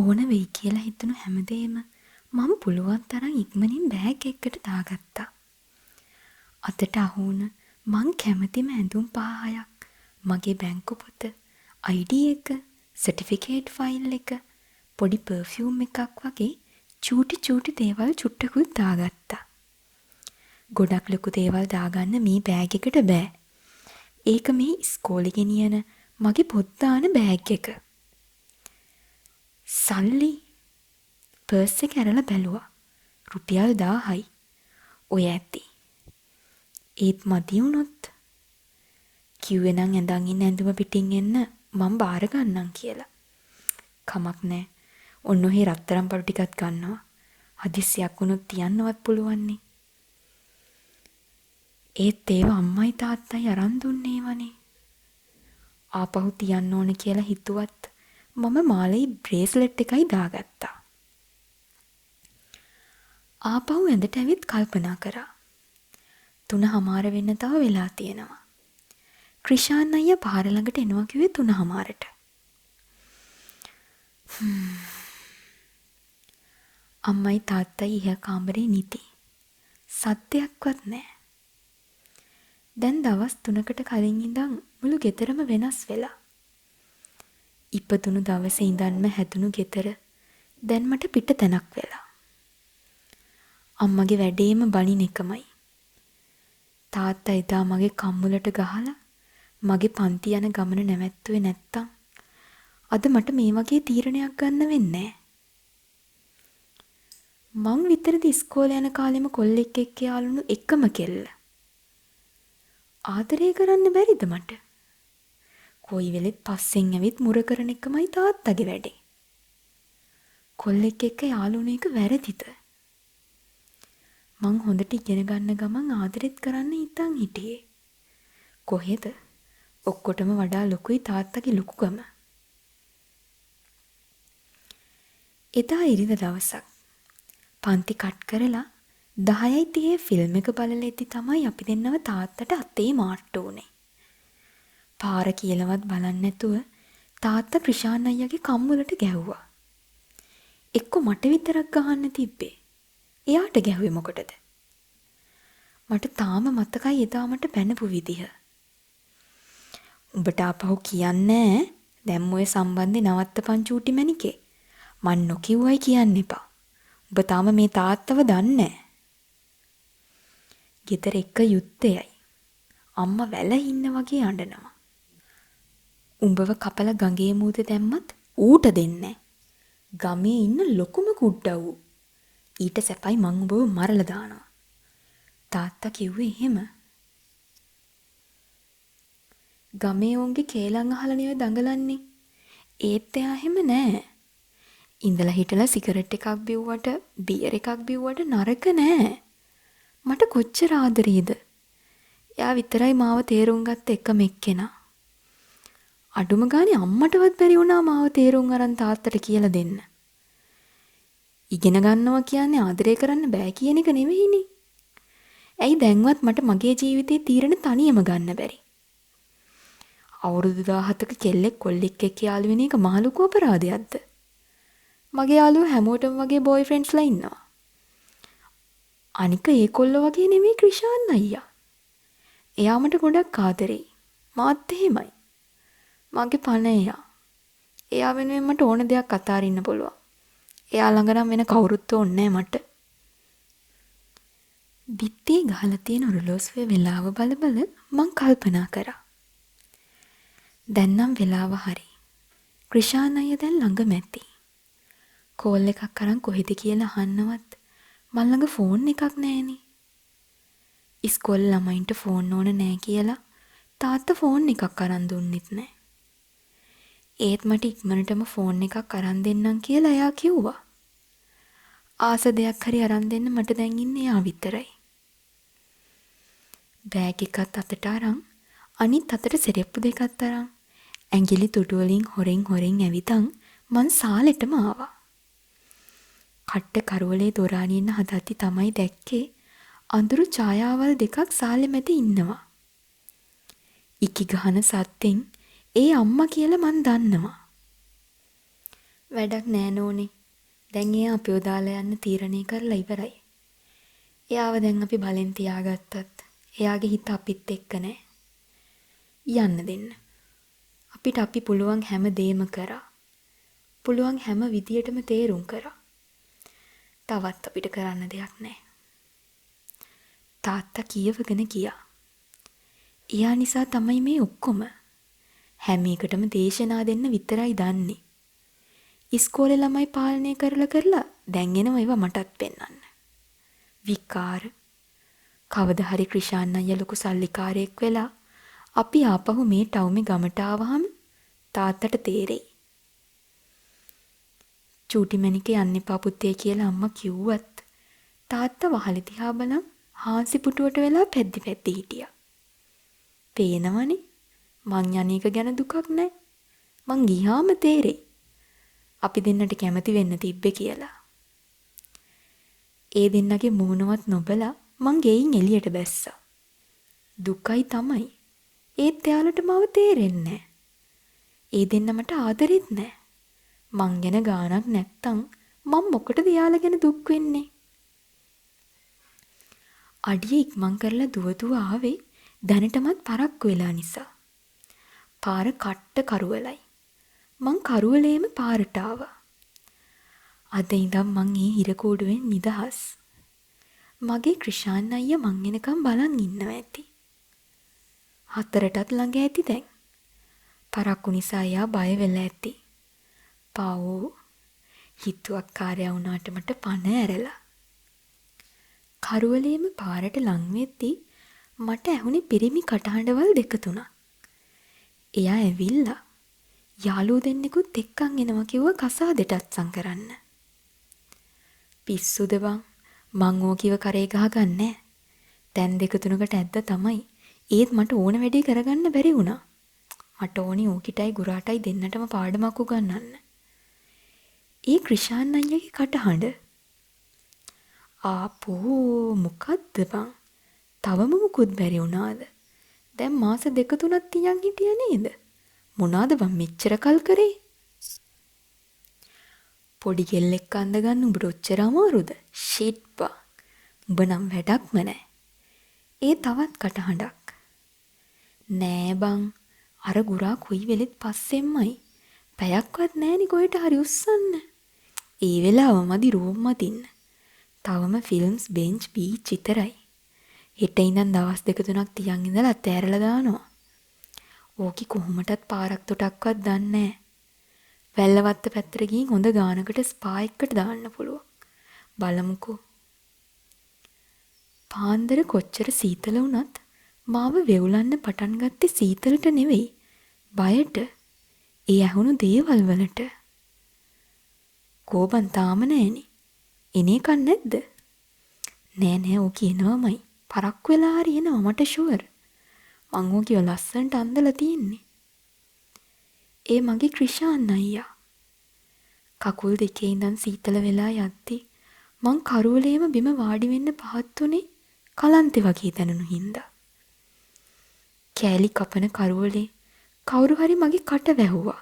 ඕන වෙයි කියලා හිතුණු හැමදේම මම පුළුවන් තරම් ඉක්මනින් බෑග් එකකට දාගත්තා. අතට අහුවුණ මං කැමතිම ඇඳුම් 5-6ක්, මගේ බැංකු පොත, ID එක, සර්ටිෆිකේට් ෆයිල් එක, පොඩි පර්ෆියුම් එකක් වගේ චූටි දේවල් චුට්ටකුත් දාගත්තා. ගොඩක් ලොකු දේවල් දාගන්න මේ බෑග් එකට බෑ. ඒක මේ ඉස්කෝලේ ගෙනියන මගේ පොත් දාන බෑග් එක. සල්ලි පර්ස් එක ඇරලා බැලුවා. රුපියල් 1000යි. ඔය ඇති. ඒත් මදි වුණොත් කිව්වේ නම් ඇඳන් ඉන්න ඇඳුම පිටින් එන්න මම බාර ගන්නම් කියලා. කමක් නෑ. ඔන්න ඔහේ රත්තරන් පළු ටිකක් ගන්නවා. හදිස්සියක් වුණොත් තියන්නවත් පුළුවන් නේ. ඒත් ඒව අම්මයි තාත්තයි අරන් දුන්නේ වනේ. ආපහු තියන්න ඕන කියලා හිතුවත් මම මාලේ බ්‍රේස්ලට් එකයි දාගත්තා. ආපහු ඇඳට ඇවිත් කල්පනා කරා. 3:00 වෙන්න තව වෙලා තියෙනවා. ක්‍රිෂාන් අයියා පාර ළඟට එනවා කිව්වේ 3:00ට. අම්මයි තාත්තයි ඉහ කාමරේ නිදි. සද්දයක්වත් නැහැ. දැන් දවස් 3කට කලින් ඉඳන් මුළු ගෙදරම වෙනස් වෙලා. ඉපදුණු දවසේ ඉඳන්ම හැදුණු ගෙදර දැන් මට පිට තැනක් වෙලා. අම්මගේ වැඩේම බණින එකමයි. තාත්තා එදා මගේ කම්මුලට ගහලා මගේ පන්ති යන ගමන නැවැත්තුවේ නැත්තම් අද මට මේ වගේ තීරණයක් ගන්න වෙන්නේ නැහැ. මං විතරද ඉස්කෝලේ යන කාලෙම කොල්ලෙක් එක්ක යාළුණු එකම කෙල්ල. ආදරය කරන්න බැරිද මට? කොයි වෙලෙත් පස්සෙන් ඇවිත් මුර කරන එකමයි තාත්තගේ වැඩේ. කොල්ලෙක් එක්ක යාළුණු එක වැරදිද? මං හොඳට ඉගෙන ගන්න ගමන් ආදරෙත් කරන්න හිතන් හිටියේ. කොහෙද? ඔක්කොටම වඩා ලොකුයි තාත්තගේ ලොකුකම. එදා ඉරිද දවසක්. පන්ති කට් කරලා 10:30 ෆිල්ම් එක බලලා තමයි අපි දෙන්නව තාත්තට අතේ මාට්ටු උනේ. පාර කියලාවත් බලන්නේ නැතුව තාත්තා ක්‍රිෂාන් අයියාගේ කම්මුලට ගැහුවා. එක්ක මට විතරක් ගහන්න තිබ්බේ. එයාට ගැහුවේ මොකටද? මට තාම මතකයි එදා මට පැනපු විදිහ. උඹට ආපහු කියන්නේ දැන් ඔය සම්බන්ධේ නවත්තපන් චූටි මැනිකේ. මන් නොකියුවයි කියන්න එපා. උඹ තාම මේ තාත්තව දන්නේ නැහැ. ගෙදර එක යුද්ධයයි. අම්මා වැල ඉන්න වගේ අඬනවා. උඹව කපලා ගඟේ මූද දැම්මත් ඌට දෙන්නේ. ගමේ ඉන්න ලොකුම කුඩ්ඩා ඌ. ඊට සැපයි මං උඹව මරලා දානවා. තාත්තා කිව්වේ එහෙම. ගමේ උන්ගේ කේලම් අහලා නෙවෙයි දඟලන්නේ. ඒත් එයා එහෙම නෑ. ඉඳලා හිටලා සිගරට් එකක් බිව්වට, බියර් එකක් බිව්වට නරක නෑ. මට කොච්චර ආදරේද? එයා විතරයි මාව තේරුම් ගත්ත එකම එක්කෙනා. අඩුම ගානේ අම්මටවත් බැරි වුණා මාව තේරුම් අරන් තාත්තට කියලා දෙන්න. ඉගෙන ගන්නවා කියන්නේ ආදරය කරන්න බෑ කියන එක නෙවෙයිනේ. ඇයි දැන්වත් මට මගේ ජීවිතේ තීරණ තනියම ගන්න බැරි? අවුරුදු 17ක කෙල්ලෙක් කොල්ලෙක් එක්ක යාළු වෙන එක මහ ලොකු අපරාධයක්ද? මගේ යාළුවෝ හැමෝටම වගේ බොයිෆ්‍රෙන්ඩ්ස්ලා ඉන්නවා. අනික ඒ කොල්ලෝ වගේ නෙමෙයි ක්‍රිෂාන් අයියා. එයා මට ගොඩක් ආදරෙයි. මාත් එහෙමයි. මගේ පණ එයා. එයා වෙනුවෙන් මට ඕන දෙයක් අතාරින්න පුළුවන්. එයා ළඟ නම් වෙන කවුරුත් ඕනේ මට. බිත්තියේ ගහලා තියෙන ඔරලෝසුවේ වෙලාව බල මං කල්පනා කරා. දැන් නම් වෙලාව හරි. ක්‍රිෂාන් අයියා දැන් ළඟ මැති. කෝල් එකක් අරන් කොහෙද කියලා අහන්නවත් මන් ළඟ ෆෝන් එකක් නැහෙනේ. ඉස්කෝලේ ළමයින්ට ෆෝන් ඕන නැහැ කියලා තාත්තා ෆෝන් එකක් අරන් දුන්නෙත් නැහැ. ඒත් මට ඉක්මනටම ෆෝන් එකක් අරන් දෙන්නම් කියලා එයා කිව්වා. ආස දෙයක් හරි අරන් දෙන්න මට දැන් ඉන්නේ එයා විතරයි. බෑග් එකත් අතට අරන් අනිත් අතට සෙරෙප්පු දෙකත් අරන් ඇඟිලි තුඩු වලින් හොරෙන් ඇවිතන් මං සාලෙටම ආවා. කට්ට කරවලේ දොරානින්න හදද්දි තමයි දැක්කේ අඳුරු ඡායාවල් දෙකක් සාලෙ මැද ඉන්නවා. ඉකි ගහන සද්දෙන් ඒ අම්මා කියලා මං දන්නවා. වැඩක් නෑ නෝනේ. දැන් එයා අපිව දාලා යන්න තීරණය කරලා ඉවරයි. එයාව දැන් අපි බලෙන් තියාගත්තත් එයාගේ හිත අපිත් එක්ක නෑ. යන්න දෙන්න. අපිට අපි පුළුවන් හැම දෙයක්ම කරා. පුළුවන් හැම විදියටම තේරුම් කරා. තවත් අපිට කරන්න දෙයක් නෑ. තාත්තා කියවගෙන ගියා. එයා නිසා තමයි මේ ඔක්කොම. හැම එකටම දේශනා දෙන්න විතරයි දන්නේ. ඉස්කෝලේ ළමයි පාලනය කරලා දැන් එනවා ඒවා මටත් පෙන්වන්න. විකාර. කවදා හරි ක්‍රිෂාන් අයියා ලොකු සල්ලිකාරයෙක් වෙලා අපි ආපහු මේ ටවුමේ ගමට ආවහම තාත්තට තේරෙයි. චූටි මණිකේ යන්න එපා පුතේ කියලා අම්මා කිව්වත් තාත්තා වහලේ දිහා බලන් හාන්සි පුටුවට වෙලා පැද්දි හිටියා. පේනවනේ මං යන්නේක ගැන දුකක් නැහැ. මං ගියාම තේරෙයි. අපි දෙන්නට කැමති වෙන්න තිබ්බේ කියලා. ඒ දෙන්නගේ මූණවත් නොබලා මං ගෙයින් එළියට බැස්සා. දුකයි තමයි. ඒත් එයාලට මාව තේරෙන්නේ නැහැ. ඒ දෙන්න මට ආදරෙත් නැහැ. මං ගැන ගාණක් නැත්තම් මං මොකටද එයාලා ගැන දුක් වෙන්නේ? අඩිය ඉක්මන් කරලා දුව ආවේ දැනටමත් පරක්කු වෙලා නිසා. පාර කට්ට කරුවලයි. මං කරුවලේම පාරට ආවා. අද ඉඳන් මං ඒ හිරකූඩුවෙන් නිදහස්. මගේ ක්‍රිෂාන් අයියා මං එනකම් බලන් ඉන්නවා ඇති. 4ටත් ළඟ ඇති දැන්. පරක්කු නිසා එයා බය වෙලා ඇති. පාවෝ හිතුවක්කාරයා වුණාට මට පණ ඇරලා. කරුවලේම පාරට ලං වෙද්දී මට ඇහුනේ පිරිමි කටහඬවල් දෙක තුනක්. එයා ඇවිල්ලා යාළුවෝ දෙන්නෙකුත් එක්කන් එනවා කිව්වා කසාදෙට අත්සන් කරන්න. පිස්සුද බං? මං ඕකිව කරේ ගහගන්නේ. දැන් 2-3කට ඇද්ද තමයි. ඒත් මට ඕන වැඩේ කරගන්න බැරි වුණා. මට ඕනි ඕකිටයි ගුරාටයි දෙන්නටම පාඩමක් උගන්වන්න. ඒ ක්‍රිෂාන් අයියාගේ කටහඬ. ආපෝ මොකද්ද බං? තවම මුකුත් බැරි වුණාද? දැන් මාස 2-3ක් තියන් හිටියා නේද? මොනවාද බං මෙච්චර කල් කරේ? පොඩි කෙල්ලෙක් අඳ ගන්න උඹට ඔච්චර අමාරුද? ෂිට් බං. උඹ නම් වැඩක්ම නැහැ. ඒ තවත් කටහඬක්. නෑ බං. අර ගුරා කුයි වෙලෙත් පස්සෙන්මයි. පැයක්වත් නෑනි කොහෙට හරි උස්සන්න. ඒ වෙලාව මදි රූම් මදින්න. තවම ෆිල්ම්ස් බෙන්ච් බීච් විතරයි. හෙට ඉඳන් දවස් 2-3ක් තියන් ඉඳලා තෑරලා දානවා. ඕකි කොහොමටත් පාරක් තොටක්වත් දන්නේ නැහැ. වැල්ලවත්ත පැත්තට ගිහින් හොඳ ගානකට ස්පා එකකට දාන්න පුළුවන්. බලමුකෝ. පාන්දර කොච්චර සීතල වුණත් මාව වෙවුලන්න පටන් ගත්තේ සීතලට නෙවෙයි. බයට. ඒ ඇහුණු දේවල් වලට. කෝබන් තාම නෑනේ. එනේ කන් නැද්ද? නෑ ඕකි එනවමයි. පරක්කු වෙලා හරි එනවා මට ෂුවර්. මං ඕකිව ලස්සනට අන්දලා තියෙන්නේ. ඒ මගේ ක්‍රිෂාන් අයියා. කකුල් දෙකේ ඉඳන් සීතල වෙලා යද්දි මං කරුවලේම බිම වාඩි වෙන්න පහත් උනේ කලන්තේ වගේ දැනුණු හින්දා. කෑලි කපන කරුවලේ කවුරු හරි මගේ කට වැහුවා.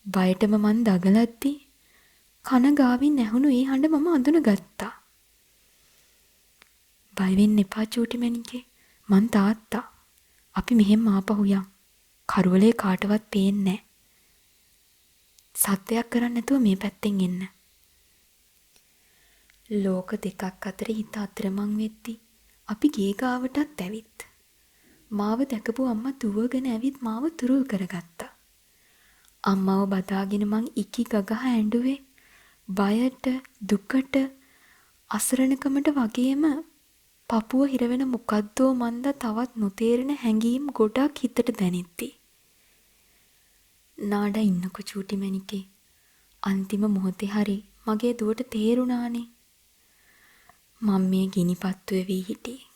බයටම මං දගලද්දි කන ගාවින් ඇහුණු ඒ හඬ මම අඳුනගත්තා. බය වෙන්න එපා චූටි මණිකේ. මං තාත්තා. අපි මෙහෙම ආපහු යන්. කරුවලේ කාටවත් පේන්නේ නැහැ. සත්‍යයක් කරන්න නැතුව මේ පැත්තෙන් එන්න. ලෝක දෙකක් අතර හිත අතරමං වෙද්දි අපි ගේ ගාවටත් ඇවිත්. මාව දැකපු අම්මා දුවගෙන ඇවිත් මාව තුරුල් කරගත්තා. අම්මව බදාගෙන මං ඉකි ගගහ ඇඬුවේ බයට දුකට අසරණකමට වගේම පපුව හිරවෙන මොකද්දෝ මන්ද තවත් නොතේරෙන හැඟීම් ගොඩක් හිතට දැනෙද්දි. නාඩා ඉන්නකො චූටි මණිකේ. අන්තිම මොහොතේ හරි මගේ දුවට තේරුණානේ. මම මේ ගිනිපත්තුවේ වී හිටියේ.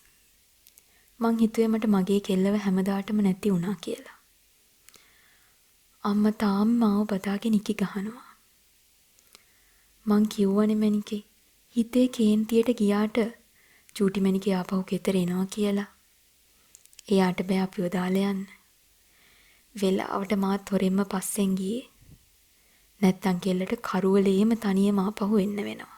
මං හිතුවේ මට මගේ කෙල්ලව හැමදාටම නැති වුණා කියලා. අම්මා තාම මාව බදාගෙන ඉකි ගහනවා. මං කිව්වනේ මණිකේ හිතේ කේන්තියට ගියාට චූටි මණිකේ ආපහු ගෙදර එනවා කියලා. එයාට බෑ අපිව දාලා යන්න. වෙලාවට මාත් හොරෙන්ම පස්සෙන් ගියේ. නැත්තම් කෙල්ලට කරුවලේම තනියම ආපහු එන්න වෙනවා.